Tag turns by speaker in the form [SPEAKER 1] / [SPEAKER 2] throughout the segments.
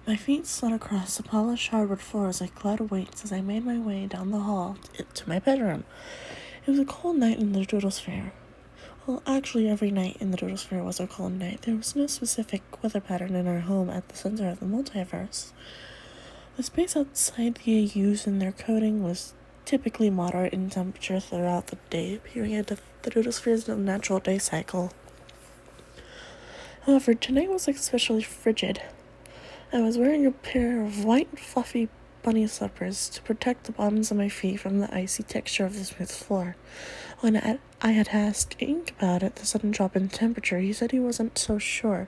[SPEAKER 1] My feet slid across the polished hardwood floor as I clouded weights as I made my way down the hall to my bedroom. It was a cold night in the Doodle Sphere. Well, actually, every night in the Doodle Sphere was a cold night. There was no specific weather pattern in our home at the center of the multiverse. The space outside the AUs and their coating was typically moderate in temperature throughout the day period of the Doodle Sphere's natural day cycle. However, tonight was especially frigid. I was wearing a pair of white, fluffy bunny slippers to protect the bottoms of my feet from the icy texture of the smooth floor. When I had asked Ink about it, the sudden drop in temperature, he said he wasn't so sure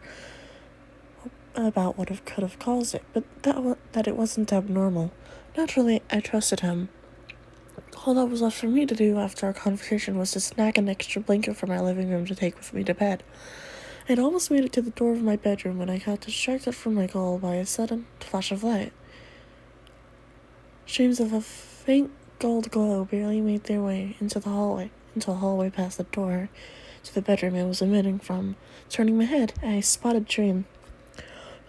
[SPEAKER 1] about what could have caused it, but that it wasn't abnormal. Naturally, I trusted him. All that was left for me to do after our conversation was to snag an extra blanket from my living room to take with me to bed. I had almost made it to the door of my bedroom when I got distracted from my goal by a sudden flash of light. Streams of a faint gold glow barely made their way into a hallway past the door to the bedroom it was emitting from. Turning my head, I spotted Dream.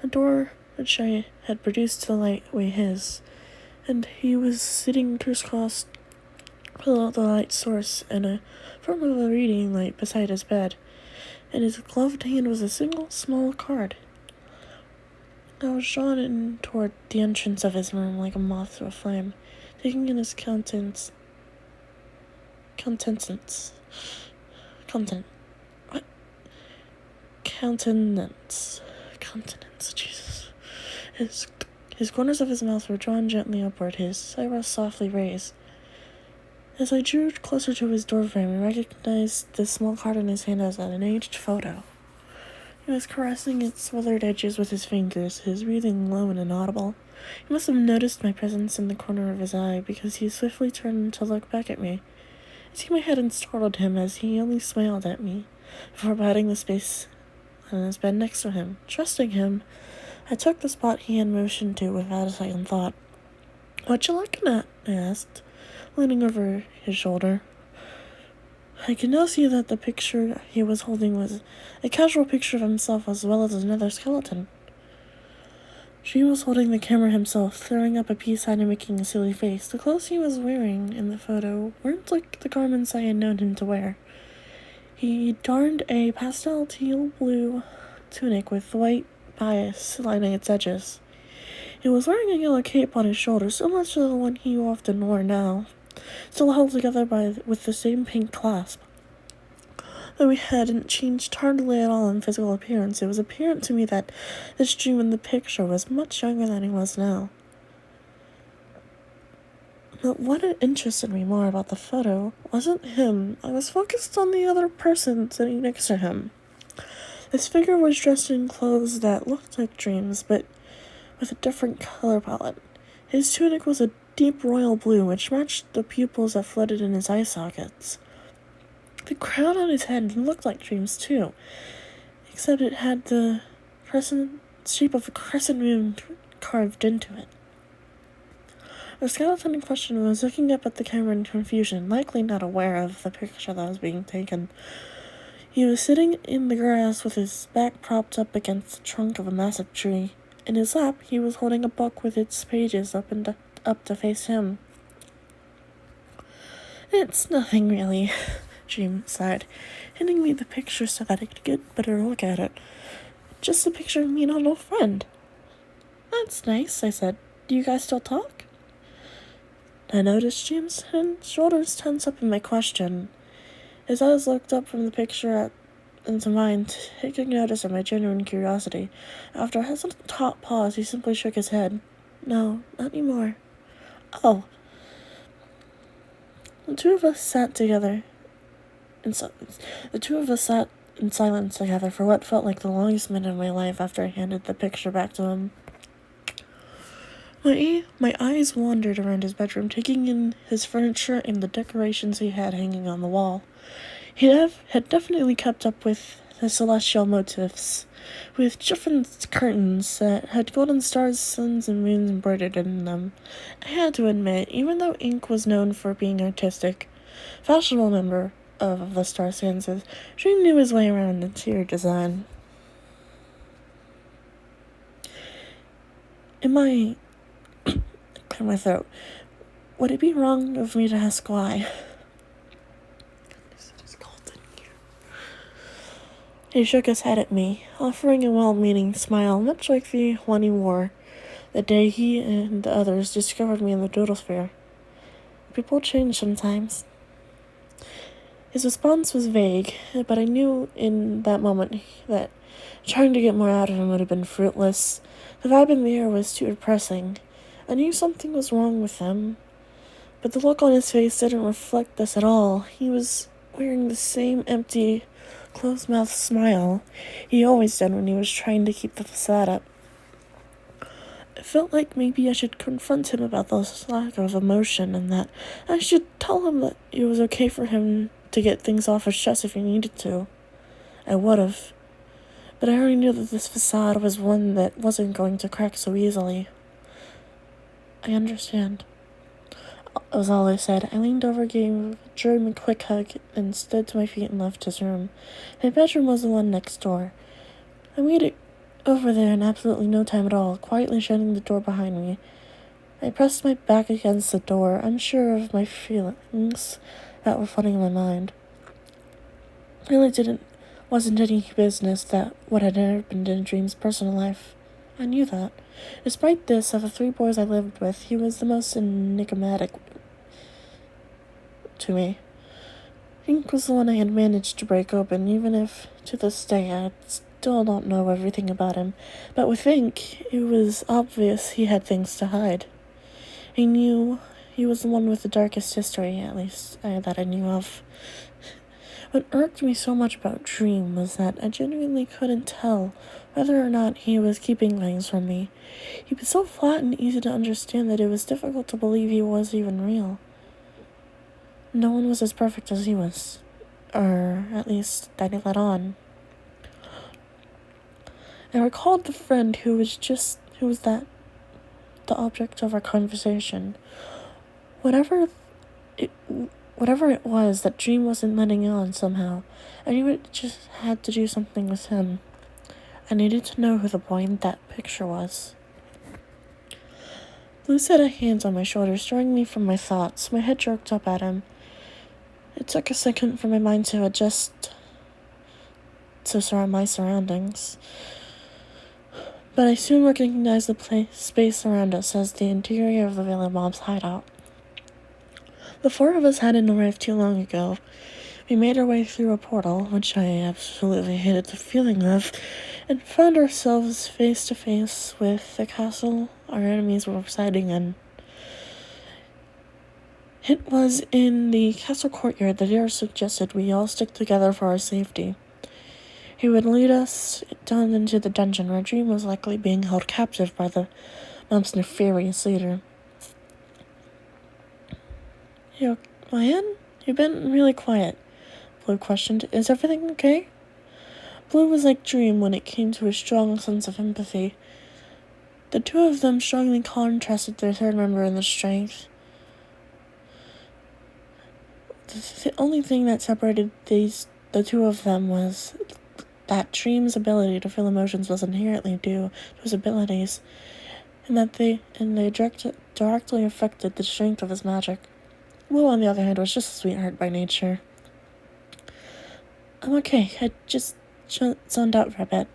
[SPEAKER 1] The door which I had produced the light way his, and he was sitting crisscrossed below the light source in a form of a reading light beside his bed. In his gloved hand was a single small card. I was drawn in toward the entrance of his room like a moth to a flame, taking in his countenance, Jesus. His corners of his mouth were drawn gently upward, his eyebrows softly raised. As I drew closer to his doorframe, I recognized the small card in his hand as an aged photo. He was caressing its weathered edges with his fingers, his breathing low and inaudible. He must have noticed my presence in the corner of his eye, because he swiftly turned to look back at me. I see my head and startled him as he only smiled at me, before patting the space on his bed next to him. Trusting him, I took the spot he had motioned to without a second thought. "What you looking at?" I asked, leaning over his shoulder. I could now see that the picture he was holding was a casual picture of himself as well as another skeleton. Dream was holding the camera himself, throwing up a peace sign and making a silly face. The clothes he was wearing in the photo weren't like the garments I had known him to wear. He donned a pastel teal blue tunic with white bias lining its edges. He was wearing a yellow cape on his shoulder, similar to the one he often wore now, still held together with the same pink clasp. Though he hadn't changed hardly at all in physical appearance, it was apparent to me that this Dream in the picture was much younger than he was now. But what had interested me more about the photo wasn't him. I was focused on the other person sitting next to him. This figure was dressed in clothes that looked like Dream's, but with a different color palette. His tunic was a deep royal blue, which matched the pupils that floated in his eye sockets. The crown on his head looked like Dream's too, except it had the shape of a crescent moon carved into it. The skeleton in question was looking up at the camera in confusion, likely not aware of the picture that was being taken. He was sitting in the grass with his back propped up against the trunk of a massive tree. In his lap, he was holding a book with its pages up to face him. "It's nothing, really," Dream sighed, handing me the picture so that I could get a better look at it. "Just a picture of me and an old friend." "That's nice," I said. "Do you guys still talk?" I noticed Dream's shoulders tense up in my question. His eyes looked up from the picture into mine, taking notice of my genuine curiosity. After a hesitant pause, he simply shook his head. "No, not anymore." "Oh." The two of us sat in silence together for what felt like the longest minute of my life after I handed the picture back to him. My eyes wandered around his bedroom, taking in his furniture and the decorations he had hanging on the wall. He had definitely kept up with the celestial motifs, with different curtains that had golden stars, suns, and moons embroidered in them. I had to admit, even though Ink was known for being artistic, fashionable member of the Star Stances, Dream knew his way around interior design. Am I... clear my throat. Would it be wrong of me to ask why? It is cold in here. He shook his head at me, offering a well-meaning smile, much like the one he wore the day he and the others discovered me in the doodle sphere. People change sometimes. His response was vague, but I knew in that moment that trying to get more out of him would have been fruitless. The vibe in the air was too depressing. I knew something was wrong with him, but the look on his face didn't reflect this at all. He was wearing the same empty, closed-mouthed smile he always did when he was trying to keep the facade up. I felt like maybe I should confront him about this lack of emotion and that I should tell him that it was okay for him to get things off his chest if he needed to. I would have. But I already knew that this facade was one that wasn't going to crack so easily. I understand. That was all I said. I leaned over, gave Jerome a quick hug, and stood to my feet and left his room. My bedroom was the one next door. I waited over there in absolutely no time at all, quietly shutting the door behind me. I pressed my back against the door, unsure of my feelings that were flooding in my mind. It really wasn't any business that what had happened in Dream's personal life. I knew that. Despite this, of the 3 boys I lived with, he was the most enigmatic to me. Ink was the one I had managed to break open, even if, to this day, I still don't know everything about him. But with Ink, it was obvious he had things to hide. I knew he was the one with the darkest history, at least that I knew of. What irked me so much about Dream was that I genuinely couldn't tell whether or not he was keeping things from me. He was so flat and easy to understand that it was difficult to believe he was even real. No one was as perfect as he was, or at least that he let on. I recalled the friend who was the object of our conversation. Whatever it was, that Dream wasn't letting on somehow. I knew it just had to do something with him. I needed to know who the boy in that picture was. Blue set a hand on my shoulder, stirring me from my thoughts. My head jerked up at him. It took a second for my mind to adjust to my surroundings. But I soon recognized the space around us as the interior of the Villa Mob's hideout. The 4 of us hadn't arrived too long ago. We made our way through a portal, which I absolutely hated the feeling of, and found ourselves face to face with the castle our enemies were residing in. It was in the castle courtyard that Dare suggested we all stick together for our safety. He would lead us down into the dungeon where Dream was likely being held captive by the mob's nefarious leader. You in? You've been really quiet, Blue questioned. Is everything okay? Blue was like Dream when it came to a strong sense of empathy. The 2 of them strongly contrasted their 3rd member in the strength. The only thing that separated the 2 of them was that Dream's ability to feel emotions was inherently due to his abilities, and they directly affected the strength of his magic. Blue, on the other hand, was just a sweetheart by nature. I'm okay. I just zoned out for a bit,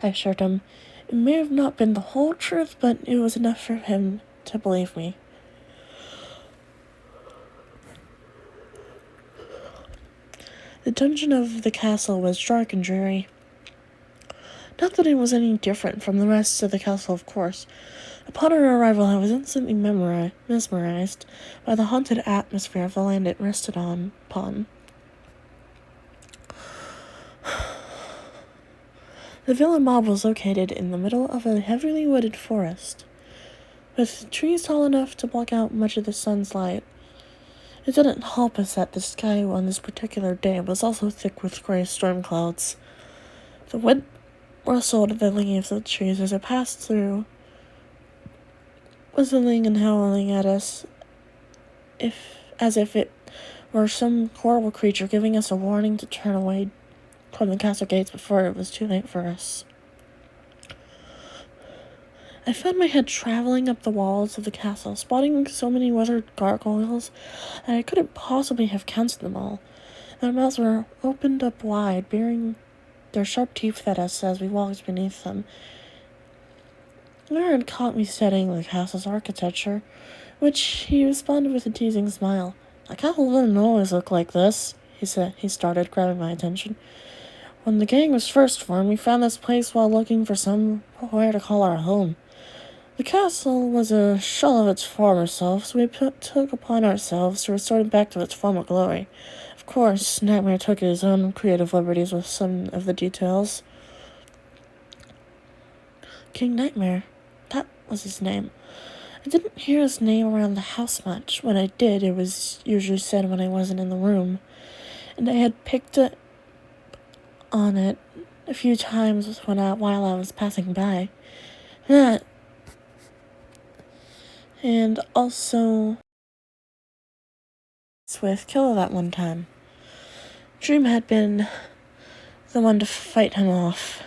[SPEAKER 1] I assured him. It may have not been the whole truth, but it was enough for him to believe me. The dungeon of the castle was dark and dreary. Not that it was any different from the rest of the castle, of course. Upon our arrival, I was instantly mesmerized by the haunted atmosphere of the land it rested upon. The Villa Mob was located in the middle of a heavily wooded forest, with trees tall enough to block out much of the sun's light. It didn't help us that the sky on this particular day was also thick with gray storm clouds. The wind rustled the leaves of the trees as it passed through, whistling and howling at us as if it were some horrible creature giving us a warning to turn away from the castle gates before it was too late for us. I found my head traveling up the walls of the castle, spotting so many weathered gargoyles that I couldn't possibly have counted them all. Their mouths were opened up wide, baring their sharp teeth at us as we walked beneath them. Aaron caught me studying the castle's architecture, which he responded with a teasing smile. "The castle didn't always look like this," he said. He started, grabbing my attention. "When the gang was first formed, we found this place while looking for somewhere to call our home. The castle was a shell of its former self, so we took upon ourselves to restore it back to its former glory. Of course, Nightmare took his own creative liberties with some of the details." King Nightmare. That was his name. I didn't hear his name around the house much. When I did, it was usually said when I wasn't in the room, and I had picked on it a few times while I was passing by. And also with Killer that one time. Dream had been the one to fight him off.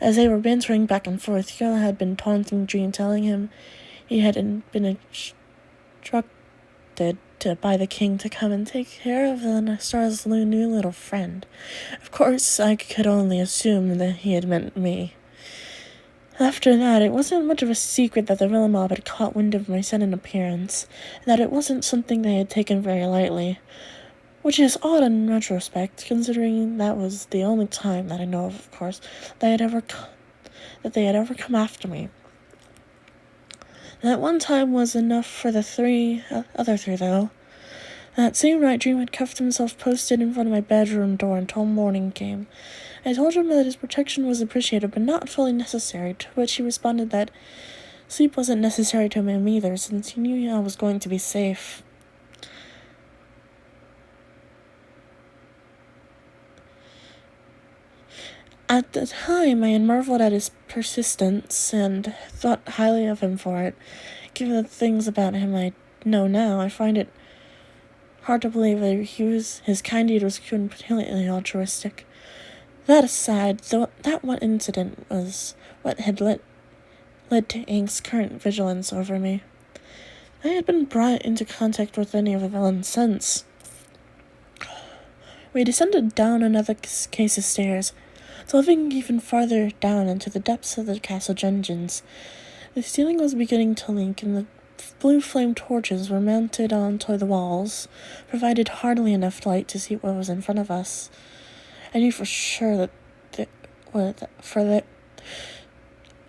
[SPEAKER 1] As they were bantering back and forth, Killer had been taunting Dream, telling him he had been instructed by the king to come and take care of the star's new little friend. Of course, I could only assume that he had meant me. After that, it wasn't much of a secret that the villain mob had caught wind of my sudden appearance, and that it wasn't something they had taken very lightly. Which is odd in retrospect, considering that was the only time that I know of course, that they had ever come after me. That one time was enough for the other three, though. That same night, Dream had cuffed himself posted in front of my bedroom door until morning came. I told him that his protection was appreciated, but not fully necessary, to which he responded that sleep wasn't necessary to him either, since he knew I was going to be safe. At the time, I had marveled at his persistence and thought highly of him for it. Given the things about him I know now, I find it hard to believe that his kind deed was completely altruistic. That aside, that one incident was what had led to Ink's current vigilance over me. I had been brought into contact with any of the villains since. We descended down another case of stairs, delving even farther down into the depths of the castle dungeons. The ceiling was beginning to leak, and the blue flame torches were mounted onto the walls, provided hardly enough light to see what was in front of us. I knew for sure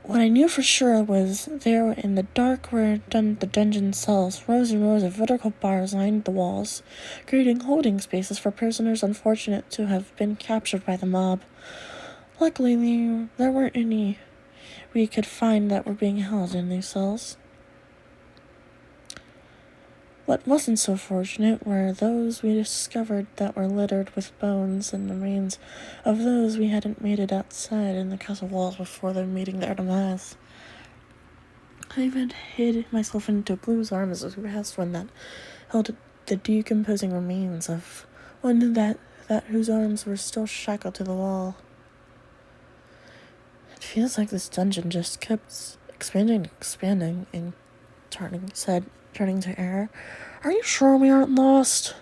[SPEAKER 1] what I knew for sure was there in the dark where the dungeon cells, rows and rows of vertical bars lined the walls, creating holding spaces for prisoners unfortunate to have been captured by the mob. Luckily, there weren't any we could find that were being held in these cells. What wasn't so fortunate were those we discovered that were littered with bones and the remains of those we hadn't made it outside in the castle walls before their meeting their demise. I even hid myself into Blue's arms as we passed one that held the decomposing remains of one that whose arms were still shackled to the wall. It feels like this dungeon just kept expanding, and turning to air. "Are you sure we aren't lost?"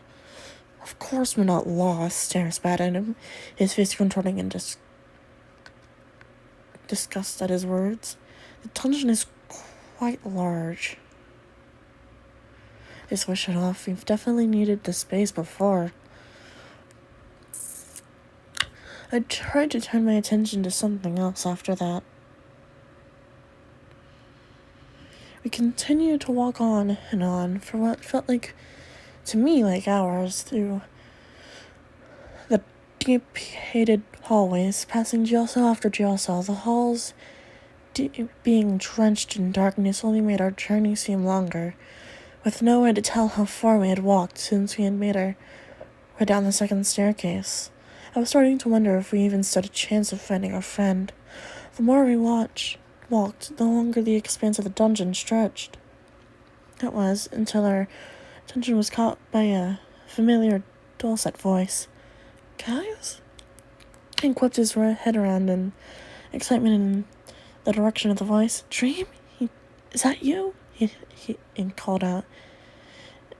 [SPEAKER 1] "Of course we're not lost," Sarah spat at him, his face contorting in disgust at his words. "The dungeon is quite large." I switched it off. We've definitely needed this space before. I tried to turn my attention to something else after that. We continued to walk on and on for what felt like, to me, like hours, through the deep-hated hallways, passing jail cell after jail cell. The halls, being drenched in darkness, only made our journey seem longer, with no way to tell how far we had walked since we had made our way down the second staircase. I was starting to wonder if we even stood a chance of finding our friend. The more we walked, the longer the expanse of the dungeon stretched. It was until our attention was caught by a familiar, dulcet voice. "Guys?" Hank whipped his head around in excitement in the direction of the voice. "Dream?" he Is that you? He called out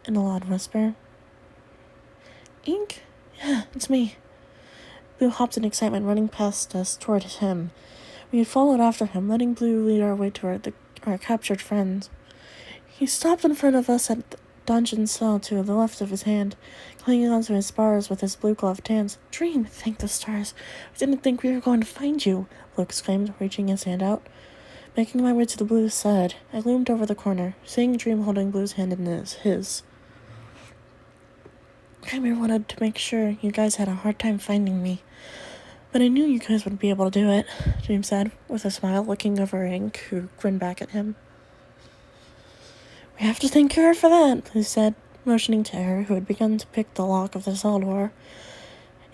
[SPEAKER 1] in a loud whisper. Ink? Yeah, it's me. Blue hopped in excitement, running past us toward him. We had followed after him, letting Blue lead our way toward our captured friends. He stopped in front of us at the dungeon cell to the left of his hand, clinging onto his bars with his blue-gloved hands. Dream, thank the stars. I didn't think we were going to find you, Blue exclaimed, reaching his hand out. Making my way to the Blue's side, I loomed over the corner, seeing Dream holding Blue's hand in his. Kramer wanted to make sure you guys had a hard time finding me. But I knew you guys would be able to do it, Dream said, with a smile, looking over Ink, who grinned back at him. We have to thank her for that, Blue said, motioning to her, who had begun to pick the lock of the cell door.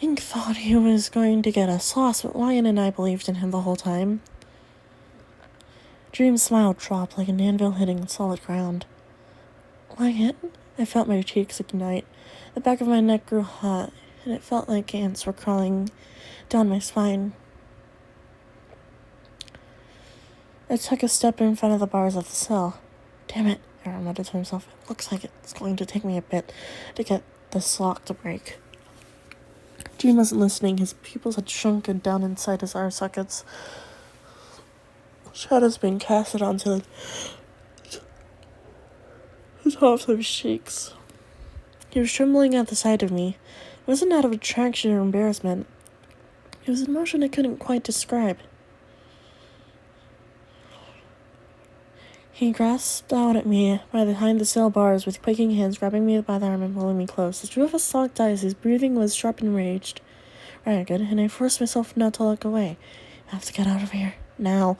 [SPEAKER 1] Ink thought he was going to get us lost, but Lion and I believed in him the whole time. Dream's smile dropped like an anvil hitting solid ground. Lion? I felt my cheeks ignite. The back of my neck grew hot, and it felt like ants were crawling down my spine. I took a step in front of the bars of the cell. Damn it, Aaron muttered to himself. It looks like it's going to take me a bit to get this lock to break. Dream wasn't listening. His pupils had shrunken down inside his eye sockets. Shadows being casted onto the tops of his cheeks. He was trembling at the sight of me. It wasn't out of attraction or embarrassment. It was an emotion I couldn't quite describe. He grasped out at me behind the cell bars with quaking hands, grabbing me by the arm and pulling me close. The two of us locked eyes. His breathing was sharp and ragged, and I forced myself not to look away. I have to get out of here. Now.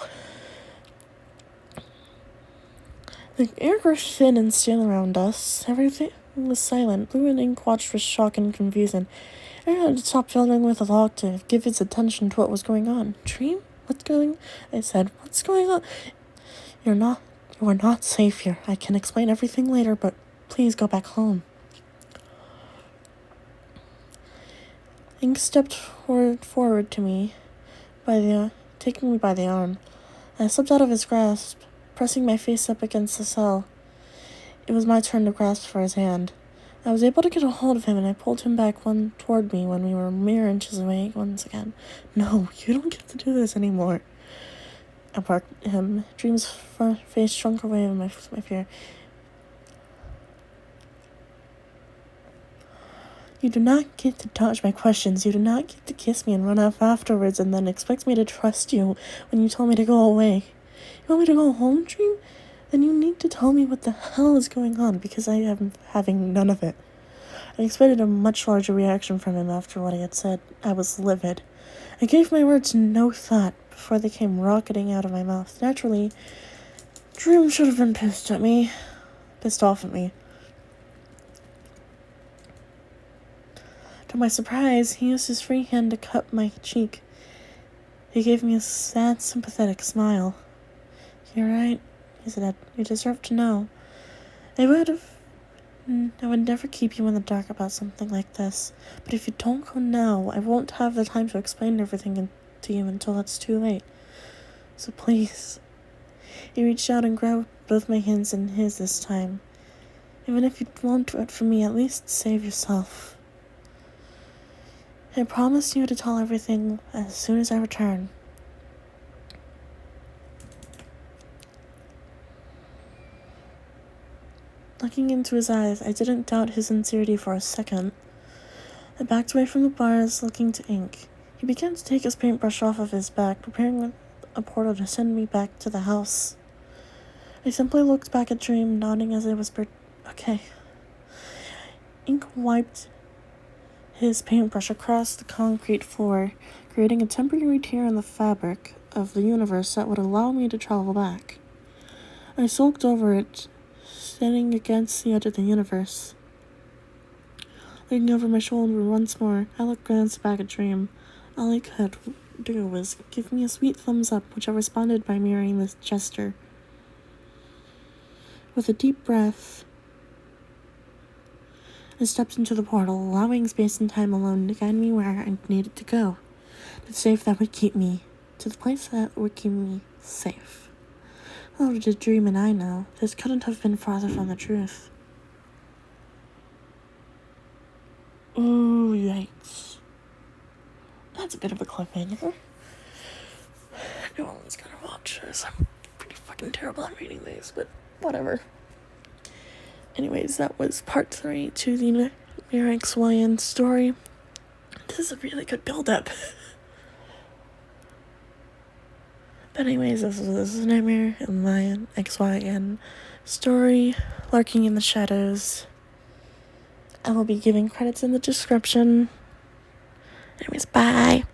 [SPEAKER 1] The air grew thin and still around us. Everything was silent. Blue and Ink watched with shock and confusion. I had to stop fiddling with the lock to give his attention to what was going on. Dream? I said, what's going on? You are not safe here. I can explain everything later, but please go back home. Ink stepped forward to me, taking me by the arm. I slipped out of his grasp, pressing my face up against the cell. It was my turn to grasp for his hand. I was able to get a hold of him, and I pulled him back toward me when we were mere inches away once again. No, you don't get to do this anymore. I barked at him. Dream's face shrunk away in my fear. You do not get to dodge my questions. You do not get to kiss me and run off afterwards and then expect me to trust you when you tell me to go away. You want me to go home, Dream? Then you need to tell me what the hell is going on, because I am having none of it. I expected a much larger reaction from him after what he had said. I was livid. I gave my words no thought before they came rocketing out of my mouth. Naturally, Dream should have been pissed off at me. To my surprise, he used his free hand to cup my cheek. He gave me a sad, sympathetic smile. You're right, he said. You deserve to know. I would never keep you in the dark about something like this. But if you don't go now, I won't have the time to explain everything to you until it's too late. So please. He reached out and grabbed both my hands in his this time. Even if you won't do it for me, at least save yourself. I promise you to tell everything as soon as I return. Looking into his eyes, I didn't doubt his sincerity for a second. I backed away from the bars, looking to Ink. He began to take his paintbrush off of his back, preparing a portal to send me back to the house. I simply looked back at Dream, nodding as I whispered, okay. Ink wiped his paintbrush across the concrete floor, creating a temporary tear in the fabric of the universe that would allow me to travel back. I sulked over it, standing against the edge of the universe. Looking over my shoulder once more, I glanced back at Dream. All I could do was give me a sweet thumbs up, which I responded by mirroring this gesture. With a deep breath, I stepped into the portal, allowing space and time alone to guide me where I needed to go. To the place that would keep me safe. Oh, the dream and I know. This couldn't have been farther from the truth. Ooh, yikes. That's a bit of a cliffhanger. No one's gonna watch this. I'm pretty fucking terrible at reading these, but whatever. Anyways, that was part 3 to the Nightmare XYN story. This is a really good build-up. But anyways, this is Nightmare and my XYN story, Lurking in the Shadows. I will be giving credits in the description. Anyways, bye.